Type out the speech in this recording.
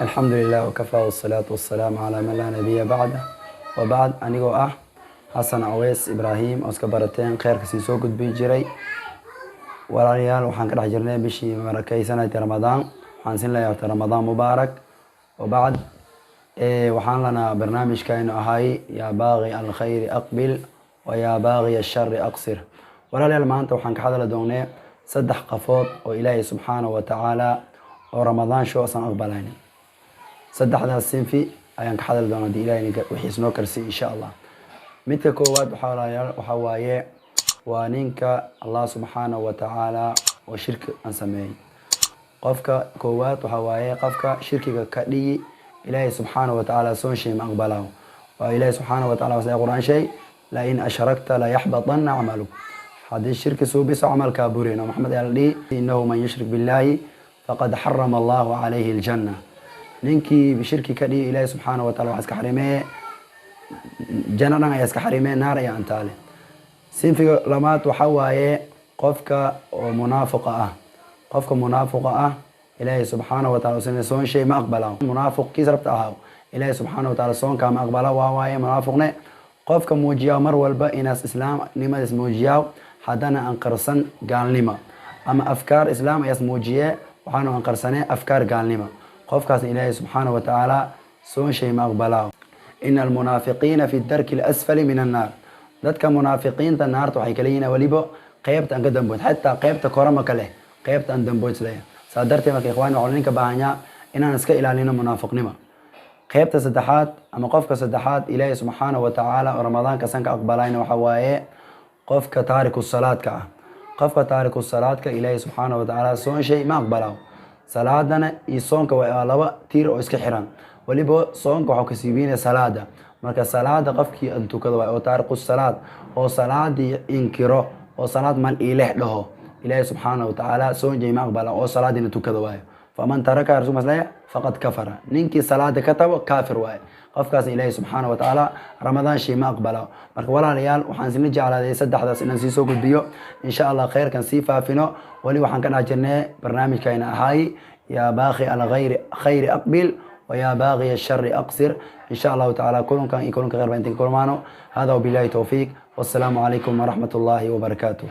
الحمد لله وكفى والصلاة والسلام على من لا نبي بعده وبعد أنيقو حسن عويس إبراهيم أسكبرتين خير كسي سو gudbin jiray walaalayaal waxaan ka dhex jirnay bishii barakeysanaytay Ramadaan waxaan sin leeyahay Ramadaan mubaarak وبعد waxaan lana barnaamijkeenu ahay yaa baaqi alkhayr aqbil wa yaa baaqi alshar aqsir walaalayaal maanta waxaan ka hadla doonaa saddex qafood oo Ilaahay subhanahu wa ta'ala oo Ramadaan shoosan aqbalayna saddexdaas sinfi ayaan ka hadli doonaa Ilaahay wixii noo karsi insha Allah midka koowaad waxa waaye waa ninka Allah subhanahu wa ta'ala oo shirki aan sameeyay qofka koowaad waxa waaye qofka shirkiga ka dhigi Ilaahay subhanahu wa ta'ala soo shay ma aqbalaayo waa Ilaahay subhanahu wa ta'ala waa Qur'aan shay la in ashrakta la yahbatanna 'amaluk hadii shirki soo biso amalka burina Muhammad yaldi innahu man yushrik billahi faqad harrama Allahu alayhi al-janna ninki bishirki ka dhigi Ilaahay subhanahu wa ta'ala waxa iska xarimay jannada ay iska xarimay naar ay antaale sinfiga lamaad waxa waaye qofka oo munaafiq ah Ilaahay subhanahu wa ta'ala soo shay ma aqbalaa munaafiq kisrabta ah Ilaahay subhanahu wa ta'ala soon ka ma aqbalaa waa waaye munaafiqne qofka muujiya mar walba inaas islaam nimada muujiya hadana aan qarsan gaalnimo ama afkaar islaam ay muujiye waxaanu aan qarsanay afkaar gaalnimo qofkaas Ilaahay subhanahu wa ta'ala soo shay ma aqbalaa إن المنافقين في الدرك الأسفل من النار dadka munaafiqiinta naarta waxay kala yihiin waliba qaybta aan ka dambood hatta qaybta korama kale qaybta aan dambood leeyahay saadartay markay ikhwaan waxaan baahanya inaan iska ilaalino munaafiqnimo qaybta saddexaad ama qofka saddexaad Ilaahay subhanahu wa ta'ala Ramadaan ka sanka aqbalayna waxa waaye qofka taariku salaadka qofka taariku salaadka Ilaahay subhanahu wa ta'ala soo shay ma aqbalaa salaadana iyo soonka waa laba tiir oo iska xiran waliba soonka waxa ka siibiina salaada marka salaada qofkii aan tukado waa taariqu salaad oo salaadi inkiro oo salaad mal ilaah dhaho Ilaahay subhanahu wa ta'ala soo jeeyma aqbala oo salaadina tukado waa faman taraka rasul maslaya faqad kafara ninki salaada ka tabo kaafir waa qofkaas Ilaahay subhanahu wa ta'ala Ramadaan shay ma aqbala marka walaalayaal waxaan sin jeclaaday saddexdaas inaan sii soo gudbiyo insha Allah khayrkan sii faafino wali waxaan ka dhaajirnay barnaamijkeena ahay ya baaqi al-khayr aqbil ويا باغي الشر أقصر إن شاء الله تعالى كلكم يكونون غير بنتين كل هذا وبالله توفيق والسلام عليكم ورحمة الله وبركاته.